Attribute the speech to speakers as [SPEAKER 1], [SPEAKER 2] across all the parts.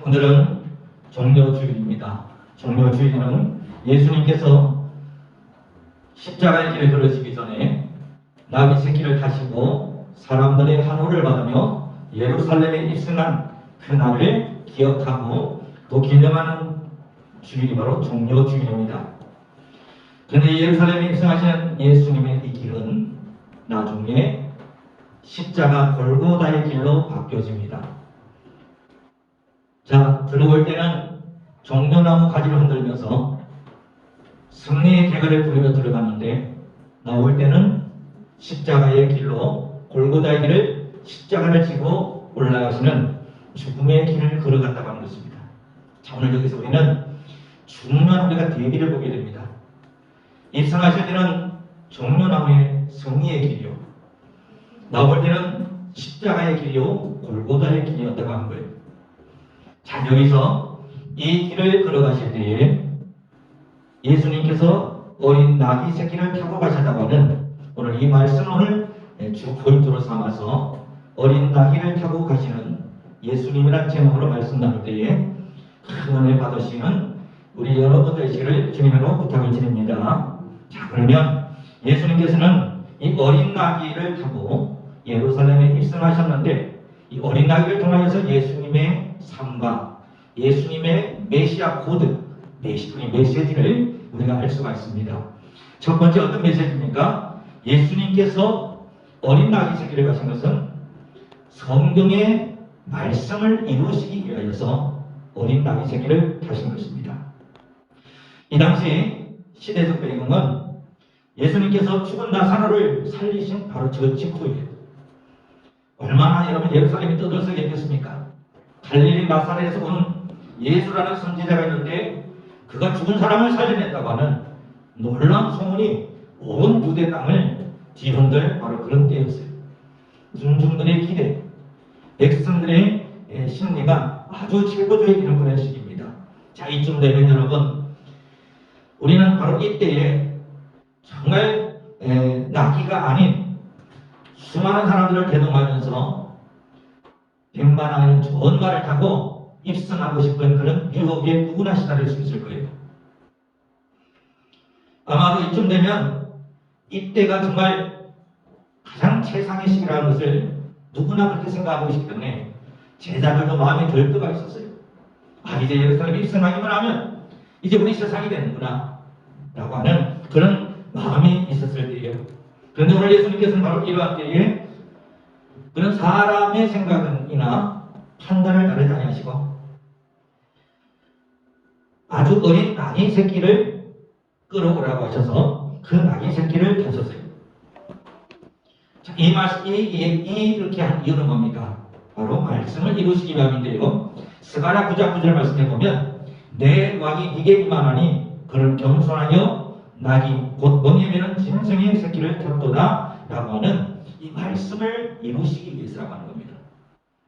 [SPEAKER 1] 오늘은 종려주일입니다. 종려주일은 예수님께서 십자가의 길을 걸으시기 전에 나귀 새끼를 타시고 사람들의 환호를 받으며 예루살렘에 입성한 그날을 기억하고 또 기념하는 주일이 바로 종려주일입니다. 그런데 예루살렘에 입성하시는 예수님의 이 길은 나중에 십자가 골고다의 길로 바뀌어집니다. 자, 들어올 때는 종려나무 가지를 흔들면서 승리의 계가를 부르며 들어갔는데, 나올 때는 십자가의 길로, 골고다의 길을 십자가를 지고 올라가시는 죽음의 길을 걸어갔다고 하는 것입니다. 자, 오늘 여기서 우리는 중요한 우리가 대비를 보게 됩니다. 입성하실 때는 종려나무의 승리의 길이요, 나올 때는 십자가의 길이요, 골고다의 길이었다고 하는 거예요. 자, 여기서 이 길을 걸어가실 때에 예수님께서 어린 나귀 새끼를 타고 가셨다고 하는, 오늘 이 말씀을 주 포인트로 삼아서 어린 나귀를 타고 가시는 예수님이라는 제목으로 말씀 나눌 때에 큰 은혜 받으시는 우리 여러분들 되시기를 주님으로 부탁을 드립니다. 자, 그러면 예수님께서는 이 어린 나귀를 타고 예루살렘에 입성하셨는데, 이 어린 나귀를 통하여서 예수님의 삶과 예수님의 메시아 코드, 메시지를 우리가 알 수가 있습니다. 첫 번째 어떤 메시지입니까? 예수님께서 어린 나귀 새끼를 가신 것은 성경의 말씀을 이루시기 위하여서 어린 나귀 새끼를 타신 것입니다. 이 당시 시대적 배경은 예수님께서 죽은 나사로를 살리신 바로 저 직후예요. 얼마나 여러분 예루살렘이 떠들썩했겠습니까? 갈릴리 나사렛에서 온 예수라는 선지자가 있는데 그가 죽은 사람을 살려냈다고 하는 놀라운 소문이 온 유대 땅을 뒤흔들 바로 그런 때였어요. 군중들의 기대, 백성들의 심리가 아주 최고조이기는 그런 시기입니다. 자, 이쯤 되면 여러분, 우리는 바로 이때에 정말 나귀가 아닌 수많은 사람들을 대동하면서 백만하는 좋은 말을 타고 입성하고 싶은 그런 유혹에 누구나 시달릴 수 있을 거예요. 아마도 이쯤 되면 이때가 정말 가장 최상의 시기라는 것을 누구나 그렇게 생각하고 있기 때문에 제자들도 마음에 들 때가 있었어요. 아, 이제 예루살렘에 입성하기만 하면 이제 우리 세상이 되는구나 라고 하는 그런 마음이 있었을 때예요. 그런데 오늘 예수님께서는 바로 이러한 때에 그런 사람의 생각이나 판단을 따르지 아니하시고 아주 어린 나귀 새끼를 끌어오라고 하셔서 그 나귀 새끼를 타셨어요. 자, 이렇게 한 이유는 뭡니까? 바로 말씀을 이루시기 위함인데요. 스가랴 9장 9절 말씀해 보면 내 왕이 네게 임하나니 그를 겸손하여 나귀 곧 멍에매는 짐승의 새끼를 탔도다 라고 하는 이 말씀을 이루시기 위해서라고 하는 겁니다.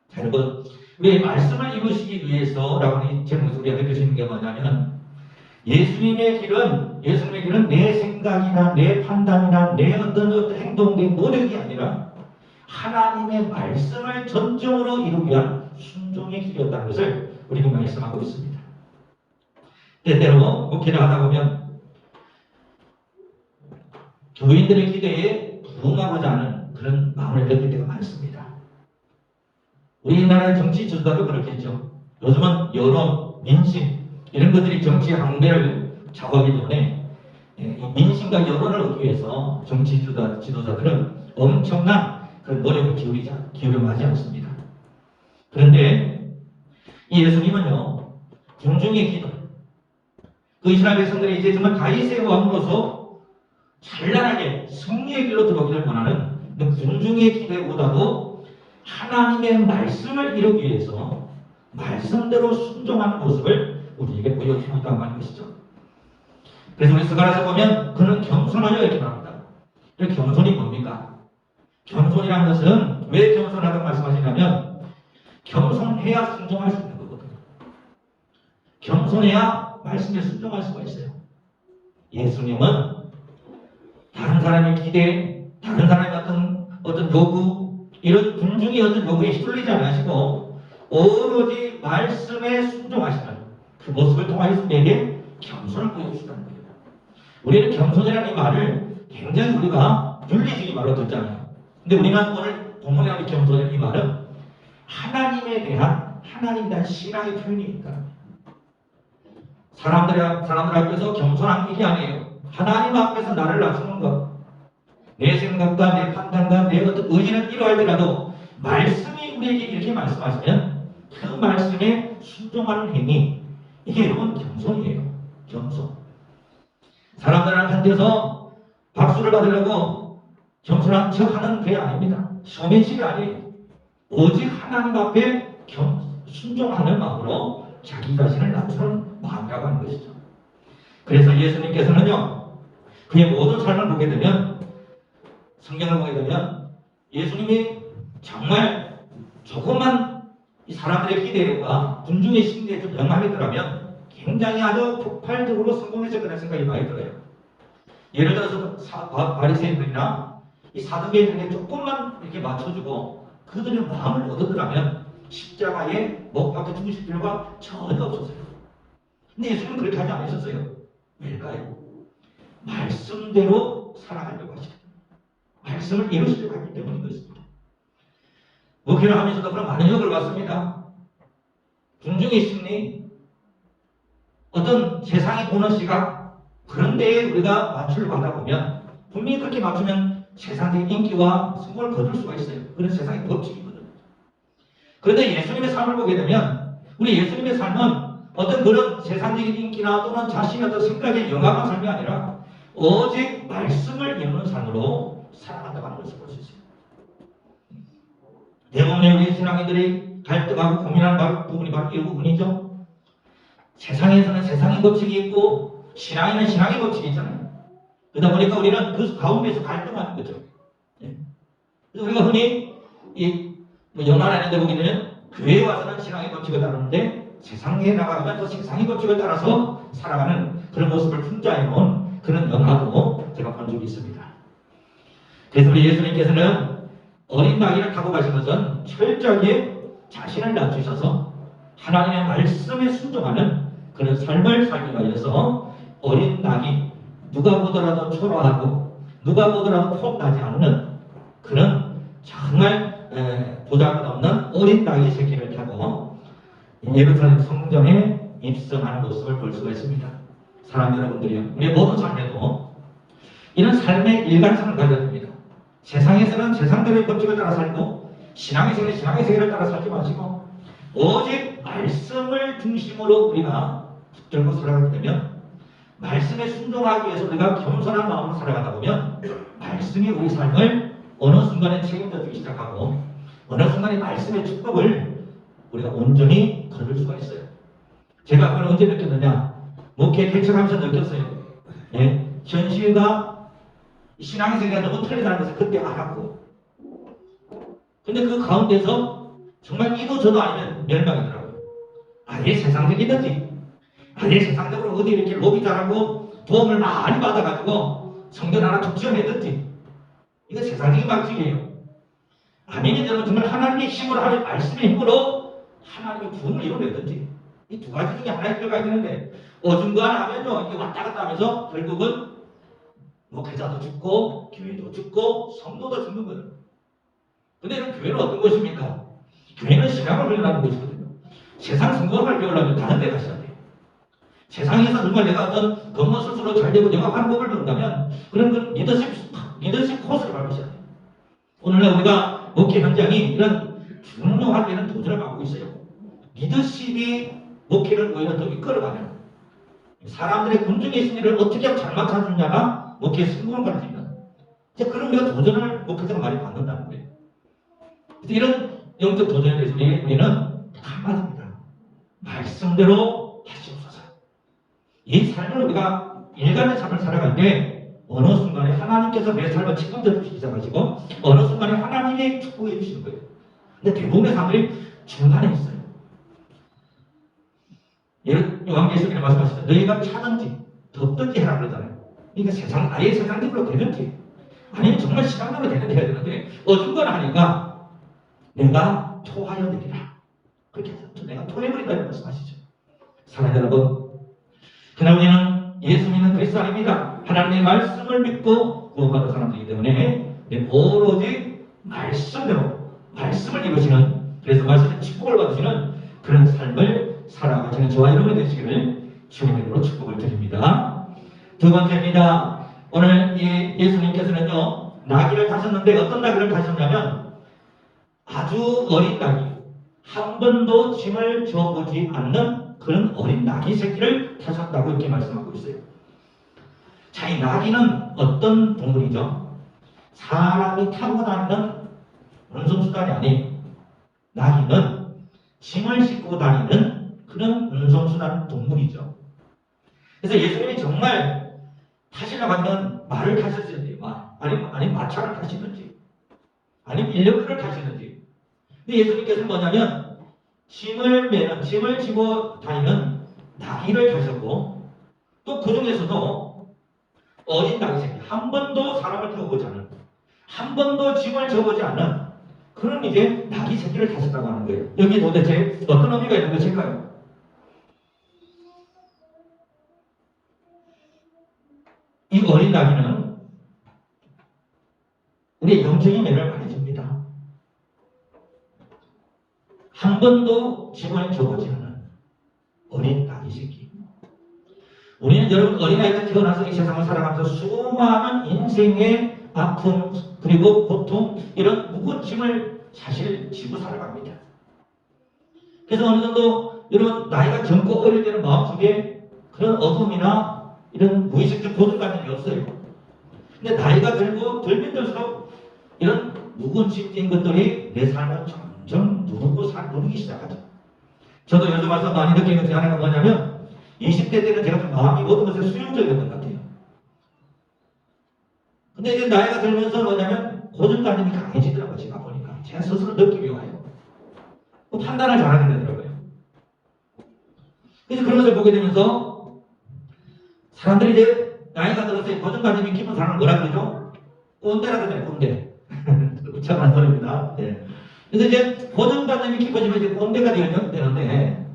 [SPEAKER 1] 자, 여러분, 우리 말씀을 이루시기 위해서라고 하는 이 제목에서 우리가 느낄 수 있는 게 뭐냐면 예수님의 길은 내 생각이나 내 판단이나 내 어떤 행동, 내 노력이 아니라 하나님의 말씀을 전적으로 이루기 위한 순종의 길이었다는 것을 우리가 말씀하고 있습니다. 때때로 목회를 하다 보면 교인들의 기대에 부응하고자 하는 그런 마음을 느낄 때가 많습니다. 우리나라의 정치 지도자도 그렇겠죠. 요즘은 여론, 민심 이런 것들이 정치 항배를 좌우하기 때문에 민심과 여론을 얻기 위해서 정치 지도자들은 엄청난 그런 노력을 기울여 하지 않습니다. 그런데 이 예수님은요, 군중의 기도, 그 이스라엘 백성들이 이제 정말 다윗의 왕으로서 찬란하게 승리의 길로 들어오기를 원하는 그 군중의 기대보다도 하나님의 말씀을 이루기 위해서 말씀대로 순종하는 모습을 우리에게 보여주고 있다고 하는 것이죠. 그래서 우리 스가랴에서 보면 그는 겸손하여 이렇게 말합니다. 겸손이 뭡니까? 겸손이라는 것은 왜 겸손하다고 말씀하시냐면 겸손해야 순종할 수 있는 거거든요. 겸손해야 말씀에 순종할 수가 있어요. 예수님은 다른 사람의 기대, 다른 사람의 어떤 요구, 이런 군중의 어떤 요구에 휘둘리지 않으시고 오로지 말씀에 순종하시는 그 모습을 통하여서 우리에게 겸손을 보여주시다는 거예요. 우리는 겸손이라는 이 말을 굉장히 우리가 윤리적인 말로 듣잖아요. 근데 우리는 오늘 본문에 나오는 겸손이라는 이 말은 하나님에 대한 신앙의 표현이니까 사람들 앞에서 겸손한 얘기 아니에요. 하나님 앞에서 나를 낮추는 것, 내 생각과 내 판단과 내 어떤 의지는 이러할지라도 말씀이 우리에게 이렇게 말씀하시면 그 말씀에 순종하는 행위, 이게 여러분 겸손이에요. 겸손. 사람들한테서 박수를 받으려고 겸손한 척하는 게 아닙니다. 쇼맨십이 아니에요. 오직 하나님 앞에 순종하는 마음으로 자기 자신을 낮추는 마음이라고 하는 것이죠. 그래서 예수님께서는요, 그의 모든 삶을 보게 되면, 성경을 보게 되면 예수님이 정말 조그만 이 사람들의 기대와 군중의 심리에 좀 영향이 들어가면 굉장히 아주 폭발적으로 성공했을 거라는 생각이 많이 들어요. 예를 들어서 바리새인들이나 이 사두개인들에게 조금만 이렇게 맞춰주고 그들의 마음을 얻으더라면 십자가에 못 박혀 죽으실 필요가 전혀 없었어요. 근데 예수님은 그렇게 하지 않으셨어요. 왜일까요? 말씀대로 살아가려고 하시거든요. 말씀을 이루시려고 하기 때문인 것입니다. 목회를 하면서도 그런 많은 역을 봤습니다. 군중의 심리, 어떤 세상이 보는 시각, 그런 데에 우리가 맞추려고 하다 보면 분명히 그렇게 맞추면 세상의 인기와 성공을 거둘 수가 있어요. 그런 세상의 법칙이거든요. 그런데 예수님의 삶을 보게 되면 우리 예수님의 삶은 어떤 그런 세상적인 인기나 또는 자신의 어떤 생각에 영합한 삶이 아니라 오직 말씀을 이루는 삶으로 살아간다고 하는 것을 볼 수 있어요. 대부분의 우리 신앙인들이 갈등하고 고민하는 부분이 바로 이 부분이죠. 세상에서는 세상의 법칙이 있고 신앙에는 신앙의 법칙이 있잖아요. 그러다 보니까 우리는 그 가운데서 갈등하는 거죠. 그래서 우리가 흔히 연합하는 데 보게 되면 교회에 와서는 신앙의 법칙을 따르는데 세상에 나가면 또 세상의 법칙을 따라서 살아가는 그런 모습을 풍자해 놓은 그런 연합도 제가 본 적이 있습니다. 그래서 우리 예수님께서는 어린 나귀를 타고 가신 것은 철저하게 자신을 낮추셔서 하나님의 말씀에 순종하는 그런 삶을 살기 위해서 어린 나귀, 누가 보더라도 초라하고 누가 보더라도 폼나지 않는 그런 정말 보잘것없는 어린 나귀 새끼를 타고 예루살렘 성전에 입성하는 모습을 볼 수가 있습니다. 사랑 여러분들이요, 우리 모든 삶에도 이런 삶의 일관성을 가져야 됩니다. 세상에서는 세상대로의 법칙을 따라 살고 신앙에서는 신앙의 세계를 따라 살지 마시고 오직 말씀을 중심으로 우리가 붙들고 살아가게 되면, 말씀에 순종하기 위해서 우리가 겸손한 마음으로 살아가다 보면 말씀이 우리 삶을 어느 순간에 책임져 주기 시작하고 어느 순간에 말씀의 축복을 우리가 온전히 거둘 수가 있어요. 제가 그걸 언제 느꼈느냐, 목회 개척하면서 느꼈어요. 현실과 신앙의 세계가 너무 틀리다는 것을 그때 알았고, 근데 그 가운데서 정말 이도 저도 아니면 멸망이더라고요. 아예 세상적이든지, 아예 세상적으로 어디 이렇게 로비 잘하고 도움을 많이 받아가지고 성전 하나 툭 지어내든지, 이거 세상적인 방식이에요. 아니면 저는 정말 하나님의 힘으로, 하나님의 말씀의 힘으로 하나님의 부흥을 이뤄내든지, 이 두 가지 중에 하나에 들어가야 되는데 어중간하면요, 이게 왔다 갔다 하면서 결국은 목회자도 죽고 교회도 죽고 성도도 죽는 거예요. 근데 이런 교회는 어떤 것입니까? 교회는 신앙을 훈련하는 것이거든요. 세상 성공을 배우려면 다른 데 가셔야 돼요. 세상에서 정말 내가 어떤 겉모습으로 잘되고 영합하는 법을 배운다면 그런 건 리더십 코스를 밟으셔야 돼요. 오늘날 우리가 목회 현장이 이런 중요한 이런 도전을 받고 있어요. 리더십이 목회를 오히려 더 이끌어가는, 사람들의 군중의 심리를 어떻게 하면 잘 맞춰주냐가 목회의 성공을 가질 수 있는, 이제 그런 우리가 도전을 목회자가 많이 받는다는 거예요. 그래서 이런 영적 도전에 대해서 우리는 다 맞습니다. 말씀대로 하시옵소서. 이 삶을 우리가 일간의 삶을 살아갈 때 어느 순간에 하나님께서 내 삶을 책임져 주시기 시작하시고 어느 순간에 하나님이 축복해 주시는 거예요. 근데 대부분의 사람들이 중간에 있어요. 요한계시록에 말씀하시죠. 너희가 차든지 덥든지 해라 그러잖아요. 그러니까 아예 세상적으로 되든지 아니면 정말 신앙적으로 되든지 해야 되는데 어중간하니까 내가 토하여 내리라. 그렇게 해서 내가 토해버린다는 말씀하시죠. 사랑하는 여러분, 그러나 우리는 예수 믿는 그리스도인입니다. 하나님의 말씀을 믿고 구원받은 사람들이기 때문에 오로지 말씀대로 말씀을 입으시는, 그래서 말씀의 축복을 받으시는 그런 삶을 살아가시는 저와 여러분이 되시기를 주님의 이름으로 축복을 드립니다. 두 번째입니다. 오늘 예수님께서는요, 나귀를 타셨는데 어떤 나귀를 타셨냐면 아주 어린 나귀, 한 번도 짐을 져보지 않는 그런 어린 나귀 새끼를 타셨다고 이렇게 말씀하고 있어요. 자, 이 나귀는 어떤 동물이죠? 사람이 타고 다니는 운송수단이 아닌, 나귀는 짐을 싣고 다니는 그런 운송수단 동물이죠. 그래서 예수님이 정말 타시려고 하면 말을 타셨어야 돼요. 아니면 마차를 타시든지, 아니면 인력거를 타시든지. 근데 예수님께서는 뭐냐면 짐을 지고 다니는 나귀를 타셨고, 또 그 중에서도 어린 나귀 새끼, 한 번도 사람을 타고 보지 않은, 한 번도 짐을 져보지 않는 그런 이제 나귀 새끼를 타셨다고 하는 거예요. 여기 도대체 어떤 의미가 있는 것일까요? 이 어린 나귀는 우리의 영적인 매를 말해줍니다. 한 번도 짐을 져보지 않은 어린 나귀 새끼. 우리는 여러분 어린아이 때 태어나서 이 세상을 살아가면서 수많은 인생의 아픔 그리고 고통, 이런 무거운 짐을 사실 지고 살아갑니다. 그래서 어느 정도 여러분 나이가 젊고 어릴 때는 마음속에 그런 어둠이나 이런 무의식적 고통감이 없어요. 근데 나이가 들고 들면 들수록 이런 무거운 짐인 것들이 내 삶을 점점 누르기 시작하죠. 저도 요즘 와서 많이 느끼는 것 중에 하나가 뭐냐면 20대 때는 제가 좀 마음이 모든 것에 수용적이었던 것 같아요. 근데 이제 나이가 들면서 뭐냐면 고정관념이 강해지더라고요. 제가 보니까 제가 스스로 느낌이 와요. 판단을 잘하게 되더라고요. 그래서 그런 것을 보게 되면서 사람들이 이제 나이가 들어서 고정관념이 깊은 사람을 뭐라 그러죠? 꼰대라 그러잖아요. 꼰대. 우창한 소리입니다. 네. 그래서 이제 고정관념이 깊어지면 이제 꼰대가 되는데,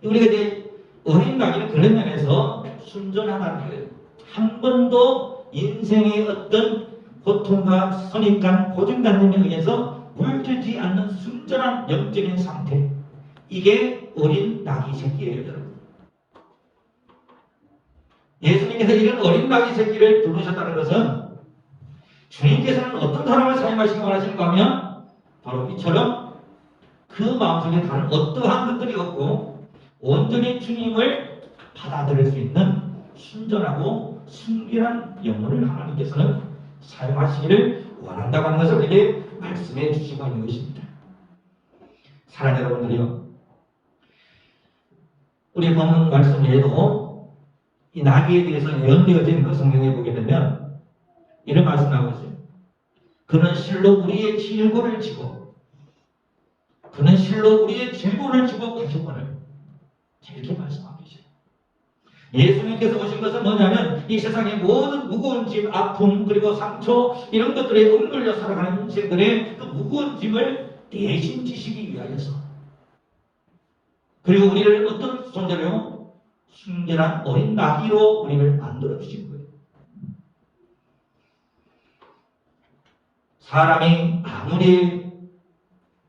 [SPEAKER 1] 우리가 이제 어린 나귀는 그런 면에서 순전하다는 거예요. 한 번도 인생의 어떤 고통과 선입관, 고정관념에 의해서 물들지 않는 순전한 영적인 상태. 이게 어린 나귀 새끼예요, 여러분. 예수님께서 이런 어린 나귀 새끼를 부르셨다는 것은 주님께서는 어떤 사람을 사용하시기 원하시는가 하면 바로 이처럼 그 마음속에 다른 어떠한 것들이 없고 온전히 주님을 받아들일 수 있는 순전하고 순결한 영혼을 하나님께서는 사용하시기를 원한다고 하는 것을 우리에게 말씀해 주시고 있는 것입니다. 사랑하는 여러분들이요, 우리 본문 말씀 외에도 이 나귀에 대해서 예언되어져 있는 그 성경에 보게 되면 이런 말씀 나오고 있어요. 그는 실로 우리의 질고를 지고 가셨거늘, 이렇게 말씀하고 계세요. 예수님께서 오신 것은 뭐냐면 이 세상의 모든 무거운 짐, 아픔, 그리고 상처, 이런 것들에 억눌려 살아가는 인생들의 그 무거운 짐을 대신 지시기 위하여서, 그리고 우리를 어떤 존재로 순결한 어린 나귀로 우리를 만들어 주신 거예요. 사람이 아무리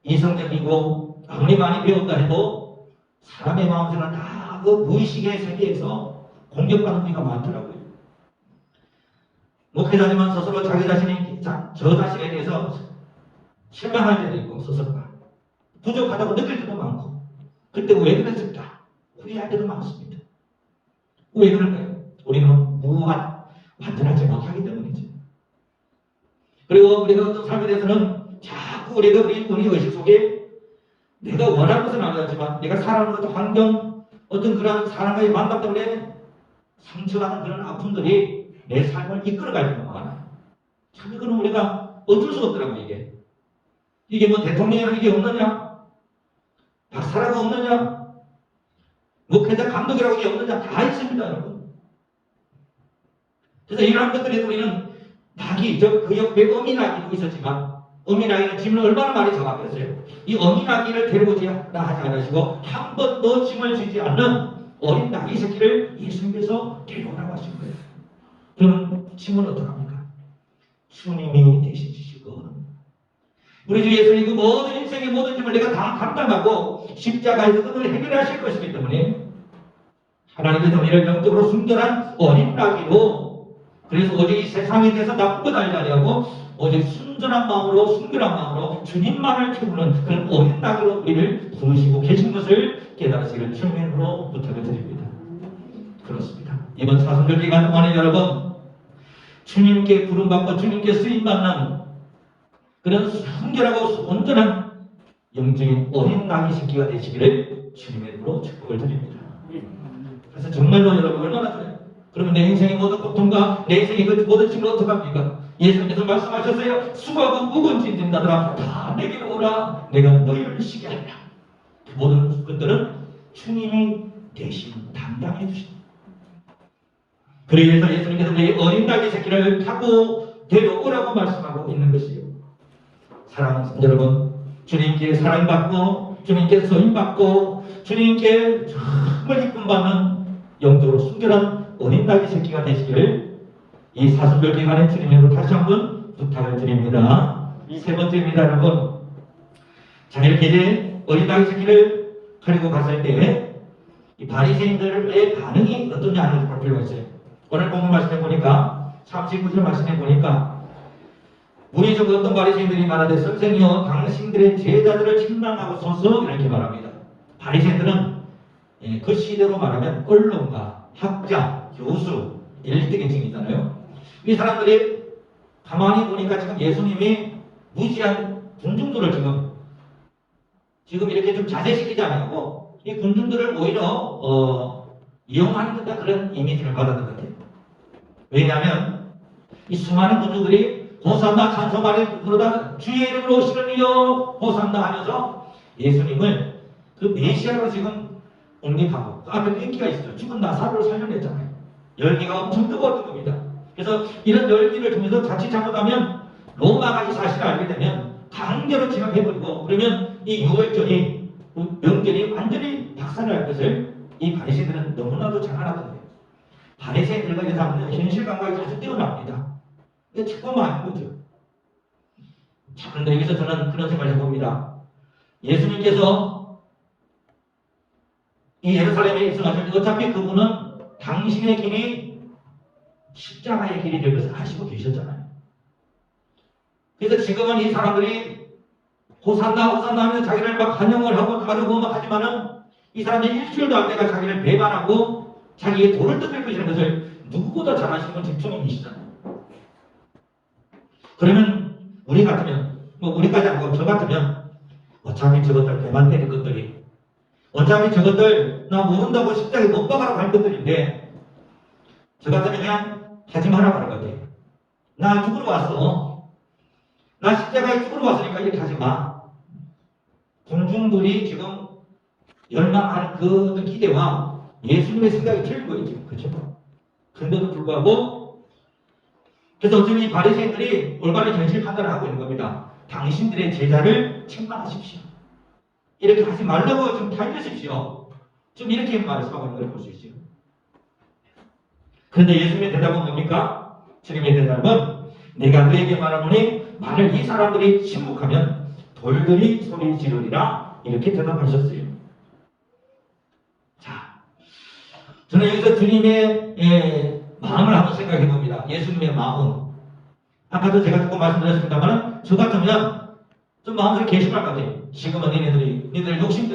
[SPEAKER 1] 이성적이고 아무리 많이 배웠다 해도 사람의 마음속에는 다 그 무의식의 세계에서 공격받는 우리가 많더라고요. 목회자지만 스스로 자기 자신이 저 자신에 대해서 실망할 때도 있고, 스스로가 부족하다고 느낄 때도 많고, 그때 왜 그랬을까 후회할 때도 많습니다. 왜 그럴까요? 우리는 완전하지 못하기 때문이죠. 그리고 우리가 어떤 삶에 대해서는 자꾸 우리 의식 속에 내가 원하는 것은 아니지만 내가 살아가는 것도 환경, 어떤 그런 사람과의 만남 때문에 상처받는 그런 아픔들이 내 삶을 이끌어갈 때가 많아요. 참 이거는 우리가 어쩔 수 없더라고요. 이게 뭐 대통령이라는 게 없느냐, 박사라고 없느냐, 목회자 감독이라고 게 없느냐, 다 있습니다, 여러분. 그래서 이러한 것들에도 우리는 낙이, 그 옆에 어미 낙이도 있었지만 어미나귀는 짐을 얼마나 많이 잡았겠어요. 이 어미나귀를 데리고 오지 하지 않으시고 한 번도 짐을 지지 않는 어린 나귀 새끼를 예수님께서 데려오라고 하신 거예요. 그러면 짐은 어떡합니까? 주님이 대신 지시고 우리 주 예수님 그 모든 인생의 모든 짐을 내가 다 감당하고 십자가에서 그것을 해결하실 것이기 때문에 하나님께서 이를 영적으로 순결한 어린 나귀로 그래서 오직 이 세상에 대해서 나쁜 거 알지 아니하고 오직 순전한 마음으로 순결한 마음으로 주님만을 채우는 그런 어린 나귀로 우리를 부르시고 계신 것을 깨달으시기를 주님으로 부탁을 드립니다. 그렇습니다. 이번 사순절 기간 동안에 여러분 주님께 부름받고 주님께 쓰임받는 그런 순결하고 온전한 영적인 어린 나귀 새끼가 되시기를 주님의 이름으로 축복을 드립니다. 그래서 정말로 여러분 얼마나 좋아요. 그러면 내 인생의 모든 고통과 내 인생의 그 모든 짐을 어떡합니까? 예수님께서 말씀하셨어요. 수고하고 무거운 짐진 자들아 다 내게로 오라. 내가 너희를 쉬게 하리라. 그 모든 것들은 주님이 대신 담당해 주십니다. 그래서 예수님께서 이 어린 나귀 새끼를 타고 데려오라고 말씀하고 있는 것이요. 사랑하는 여러분, 주님께 사랑받고 주님께 소임받고 주님께 정말 이쁨받는 영적으로 순결한 어린 나귀 새끼가 되시기를 이 사순절 기간에 주님으로 다시 한번 부탁을 드립니다. 이 세 번째입니다, 여러분. 자, 이렇게 이제 어린 나귀 새끼를 가지고 갔을 때 이 바리새인들의 반응이 어떠냐 하는 걸 볼 필요가 있어요. 오늘 본문 말씀해 보니까 39절 말씀해 보니까 우리 중 어떤 바리새인들이 말하되 선생이여 당신들의 제자들을 책망하고서서 이렇게 말합니다. 바리새인들은 그 시대로 말하면 언론가, 학자, 교수, 엘리트계층이잖아요. 이 사람들이 가만히 보니까 지금 예수님이 무지한 군중들을 지금 이렇게 좀 자제시키지 않고 이 군중들을 오히려 이용하는 듯한 그런 이미지를 받았던 것 같아요. 왜냐하면 이 수많은 군중들이 호산나 찬송하리 그러다 주의 이름으로 오시는 이여 호산나 하면서 예수님을 그 메시아로 지금 옹립하고 그 앞에 인기가 있었죠. 죽은 나사로를 살려냈잖아요. 열기가 엄청 뜨거웠던 겁니다. 그래서 이런 열기를 통해서 자칫 잘못하면 로마가 이 사실을 알게 되면 강제로 진압해버리고 그러면 이 유월절이 명절이 완전히 박살날 것을 이 바리새인들은 너무나도 잘 알았던 거예요. 바리새인들과 이 사람은 현실 감각이 아주 뛰어납니다. 이게 최고만 아닌 거죠. 자, 그런데 여기서 저는 그런 생각을 해봅니다. 예수님께서 이 예루살렘에 입성하실 때 어차피 그분은 당신의 길이 십자가의 길이 될 것을 아시고 계셨잖아요. 그래서 지금은 이 사람들이 호산나 호산나 하면서 자기를 막 환영을 하고 가르고 막 하지만은 이 사람들이 일주일도 안 돼가 자기를 배반하고 자기의 돌을 뜯을 것이라는 것을 누구보다 잘 아시는 건 집중인이시잖아요. 그러면 우리 같으면 우리까지 아니고 저 같으면 어차피 저것들 배만 때릴 것들이 어차피 저것들 나 모른다고 십자가에 못 박아라고 할 것들인데 저 같으면 그냥 하지 말라고 할 것 같아요. 나 죽으러 왔어. 나 십자가에 죽으러 왔으니까 이렇게 하지 마. 군중들이 지금 열망하는 그 어떤 기대와 예수님의 생각이 틀린 거예요, 지금. 그렇죠? 그런데도 불구하고 그래서 어쩌면 이 바리새인들이 올바른 현실 판단을 하고 있는 겁니다. 당신들의 제자를 책망하십시오. 이렇게 하지 말라고 좀 달려주십시오. 좀 이렇게 말씀하고 있는 걸 볼 수 있어요. 그런데 예수님의 대답은 뭡니까? 주님의 대답은 내가 너에게 말하노니 만일 이 사람들이 침묵하면 돌들이 소리 지르리라 이렇게 대답하셨어요. 자, 저는 여기서 주님의 마음을 한번 생각해 봅니다. 예수님의 마음. 아까도 제가 조금 말씀드렸습니다만 저 같으면 좀 마음속에 개심할 것 같아요. 지금은 니네들 욕심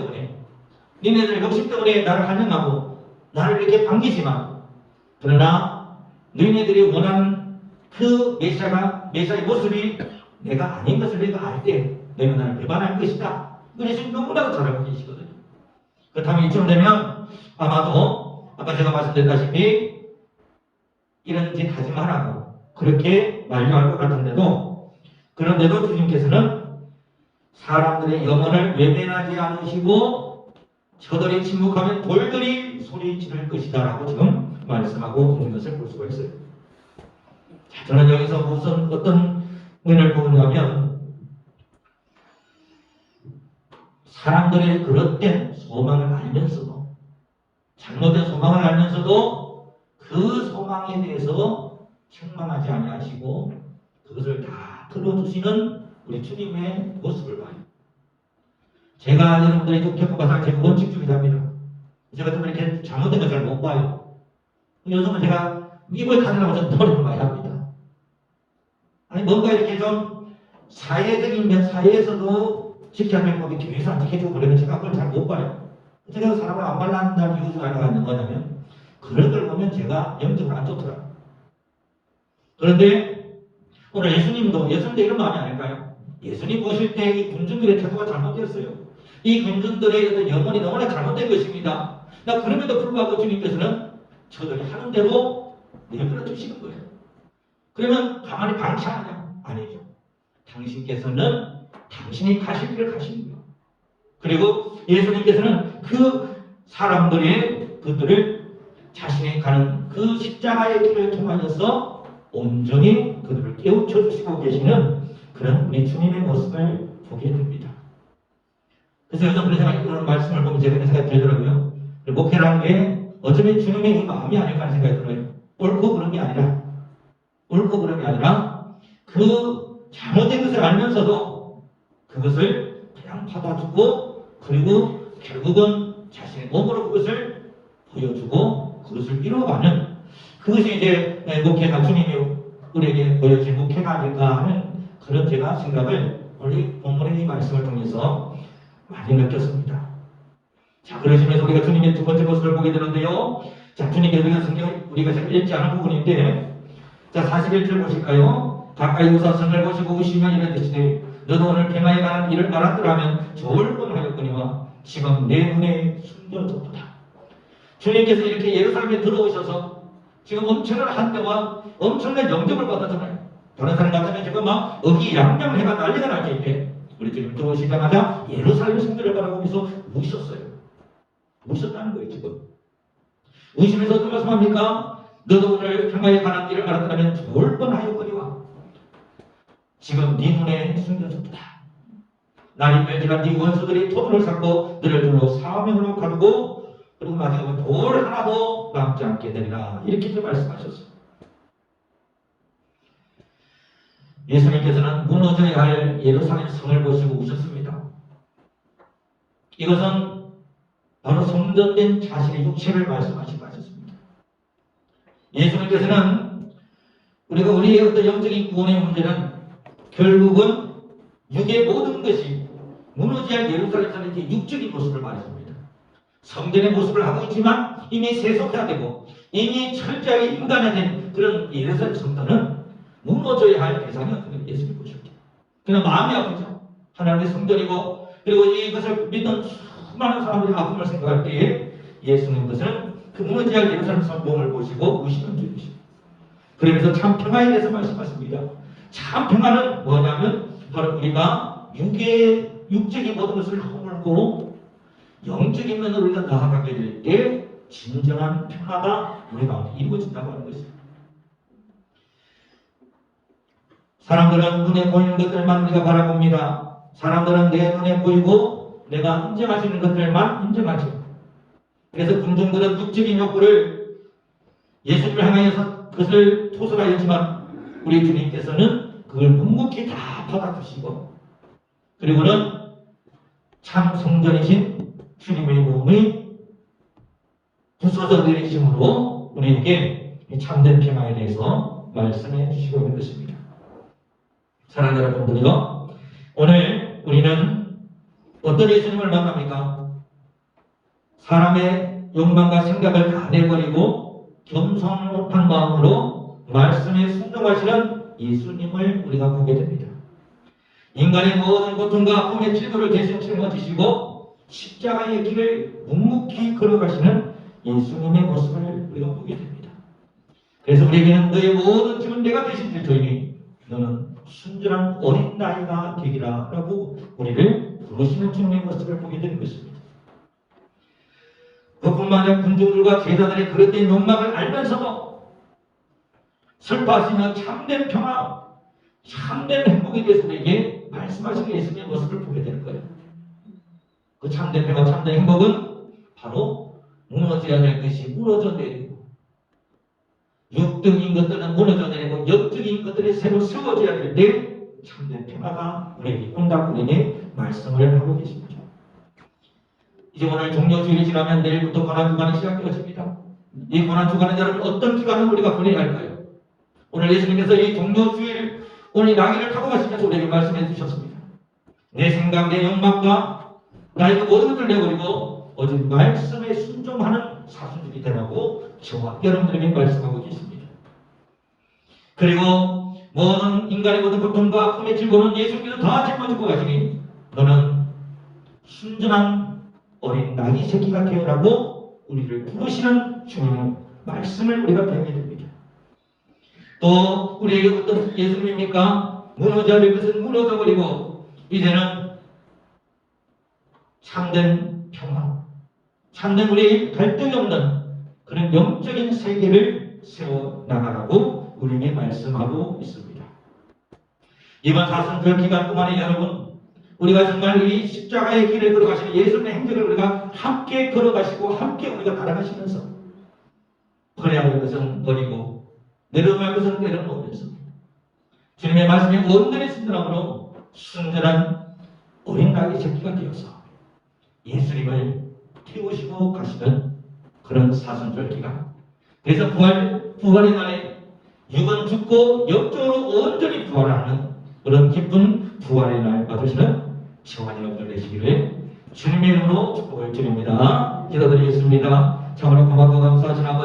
[SPEAKER 1] 때문에 나를 환영하고 나를 이렇게 반기지만 그러나 너희네들이 원하는 그 메시아의 모습이 내가 아닌 것을 내가 알 때 너희는 나를 배반할 것이다. 그래서 너무나도 잘 알고 계시거든요. 그렇다면 이쯤 되면 아마도 아까 제가 말씀드렸다시피 이런 짓 하지 말라고 그렇게 만류할 것 같은데도 그런데도 주님께서는 사람들의 영혼을 외면하지 않으시고 저들이 침묵하면 돌들이 소리 지를 것이다 라고 지금 말씀하고 있는 것을 볼 수가 있어요. 자, 저는 여기서 무슨 어떤 면을 보냐면 사람들의 그릇된 소망을 알면서도, 잘못된 소망을 알면서도 그 소망에 대해서 책망하지 아니하시고 그것을 다 들어주시는 우리 주님의 모습을 봐요. 제가 여러분들이 좀 겪어봐서 제가 원칙주의자입니다. 제가 좀 이렇게 잘못된 걸 잘 못 봐요. 요즘은 제가 입을 가리려고 좀 노력을 많이 합니다. 아니, 뭔가 이렇게 좀 사회적인 면, 사회에서도 지켜야 될 법이 교회에서 안 지켜주고 그러면 제가 그걸 잘 못 봐요. 제가 사람을 안 발라한다는 이유 중 하나가 있는 거냐면, 그런 걸 보면 제가 영적으로 안 좋더라고요. 그런데 오늘 예수님도 이런 마음이 아닐까요? 예수님 보실 때 이 군중들의 태도가 잘못되었어요. 이 군중들의 어떤 영혼이 너무나 잘못된 것입니다. 그럼에도 불구하고 주님께서는 저들이 하는 대로 내버려 두시는 거예요. 그러면 가만히 방치하느냐? 아니죠. 당신께서는 당신이 가실 길을 가시는 거예요. 그리고 예수님께서는 그 사람들의 그들을 자신이 가는 그 십자가의 길을 통하여서 온전히 그들을 깨우쳐 주시고 계시는 그런 우리 주님의 모습을 보게 됩니다. 그래서 요즘 그런 생각이, 그런 말씀을 보면 제가 그런 생각이 들더라고요. 목회라는 게 어쩌면 주님의 이 마음이 아닐까 하는 생각이 들어요. 옳고 그름이 아니라, 그 잘못된 것을 알면서도 그것을 그냥 받아주고, 그리고 결국은 자신의 몸으로 그것을 보여주고 그것을 이뤄가는, 그것이 이제 목회가 주님이 우리에게 보여주신 목회가 아닐까 하는 그런 제가 생각을 오늘 본문의 이 말씀을 통해서 많이 느꼈습니다. 자, 그러시면서 우리가 주님의 두 번째 모습을 보게 되는데요. 자, 주님께서 우리가 성경을 우리가 잘 읽지 않은 부분인데, 자, 41절 보실까요? 가까이 오사 성을 보시고 우시며 이르시되 너도 오늘 평화에 관한 일을 알았더라면 좋을 뻔하였거니와 지금 내 눈에 숨겨졌도다. 주님께서 이렇게 예루살렘에 들어오셔서 지금 엄청난 한때와 엄청난 영접을 받았잖아요. 다른 사람 같으면 지금 막 의기양양해가 난리가 날 텐데, 우리 주님 들어오시자마자 예루살렘 성전을 바라보면서 우셨어요. 우셨다는 거예요, 지금. 우시면서 어떤 말씀합니까? 너도 오늘 평화에 관한 일을 알았다면 좋을 뻔하였거니와 지금 네 눈에 숨겨졌다. 날이 멸지간 네 원수들이 토도를 쌓고 너를 둘러 사명으로 가두고, 그리고 마지막에 돌 하나도 남지 않게 되리라. 이렇게 말씀하셨어요. 예수님께서는 무너져야 할 예루살렘 성을 보시고 우셨습니다. 이것은 바로 성전된 자신의 육체를 말씀하신 것이었습니다. 예수님께서는 우리의 어떤 영적인 구원의 문제는 결국은 육의 모든 것이 무너져야 할 예루살렘 성의 육적인 모습을 말했습니다. 성전의 모습을 하고 있지만 이미 세속해야 되고 이미 철저하게 인간화된 그런 예루살렘 성전은 무너져야 할 대상이었거든요. 예수님 보실 때. 그냥 마음이 아프죠. 하나님의 성전이고, 그리고 이것을 믿는 수많은 사람들의 아픔을 생각할 때에 예수님께서는 그 무너져야 할 예루살렘 성공을 보시고 우시는 중이십니다. 그러면서 참 평화에 대해서 말씀하십니다. 참 평화는 뭐냐면 바로 우리가 육적인 모든 것을 허물고 영적인 면으로 우리가 나아가게 될 때 진정한 평화가 우리 가운데 이루어진다고 하는 것입니다. 사람들은 눈에 보이는 것들만 우리가 바라봅니다. 사람들은 내 눈에 보이고 내가 인정할 수 있는 것들만 인정하죠. 그래서 군중들은 육적인 욕구를 예수님을 향하여서 그것을 토설하였지만 우리 주님께서는 그걸 묵묵히 다 받아주시고, 그리고는 참 성전이신 주님의 몸의 부서져 내리심으로 우리에게 참된 평화에 대해서 말씀해 주시고 있는 것입니다. 사랑하는 여러분들이요, 오늘 우리는 어떤 예수님을 만납니까? 사람의 욕망과 생각을 다 내버리고 겸손한 마음으로 말씀에 순종하시는 예수님을 우리가 보게 됩니다. 인간의 모든 고통과 아픔의 질도를 대신 짊어지시고 십자가의 길을 묵묵히 걸어가시는 예수님의 모습을 우리가 보게 됩니다. 그래서 우리에게는 너의 모든 짐은 내가 대신 질 터이니 너는 순전한 어린 나이가 되기라 라고 우리를 부르시는 주님의 모습을 보게 되는 것입니다. 그뿐만 아니라 군중들과 제자들의 그릇된 욕망을 알면서도 슬퍼하시며 참된 평화, 참된 행복에 대해서 우리에게 말씀하시는 예수님의 모습을 보게 되는 거예요. 참된 평화, 참된 행복은 바로 무너져야 될 것이 무너져 내리고, 육적인 것들은 무너져 내리고 영적인 것들이 새로 세워져야 될 때 참된 평화가 우리에게 온다고 우리에게 말씀을 하고 계십니다. 이제 오늘 종료주일이 지나면 내일부터 고난주간이 시작되어집니다. 이 고난주간은 여러분 어떤 기간을 우리가 보내야 할까요? 오늘 예수님께서 이 종료주일 오늘 이 나귀를 타고 가시면서 우리에게 말씀해 주셨습니다. 내 생각, 내 욕망과 나의 그 모든 것을 내버리고 오직 말씀에 순종하는 사순절이 되라고 저와 여러분들에게 말씀하고 계십니다. 그리고 모든 인간의 모든 고통과 품의 질고는 예수님께서 다 짊어지고 가시니 너는 순전한 어린 나귀 새끼가 되어라고 우리를 부르시는 주님의 말씀을 우리가 배우게 됩니다. 또 우리에게 어떤 예수님입니까? 무너져야 될 것은 무너져버리고 이제는 참된 평화, 참된 우리의 갈등이 없는 그런 영적인 세계를 세워나가라고 우리에게 말씀하고 있습니다. 이번 사순절 기간 동안에 여러분, 우리가 정말 이 십자가의 길을 걸어가시는 예수님의 행적을 우리가 함께 걸어가시고 함께 우리가 따라가시면서 버려야 할 것은 버리고 내려놓아야 할 것은 내려놓으면서 주님의 말씀에 온전히 순전함으로 순전한 어린 나귀 새끼가 되어서 예수님을 태우시고 가시는 그런 사순절 기간. 그래서 부활의 날에 육은 죽고 영적으로 온전히 부활하는 그런 기쁜 부활의 날 받으시는 저와 여러분들 되시기를 주님의 이름으로 축복을 드립니다. 기도드리겠습니다. 참으로 고맙고 감사하신 아버지.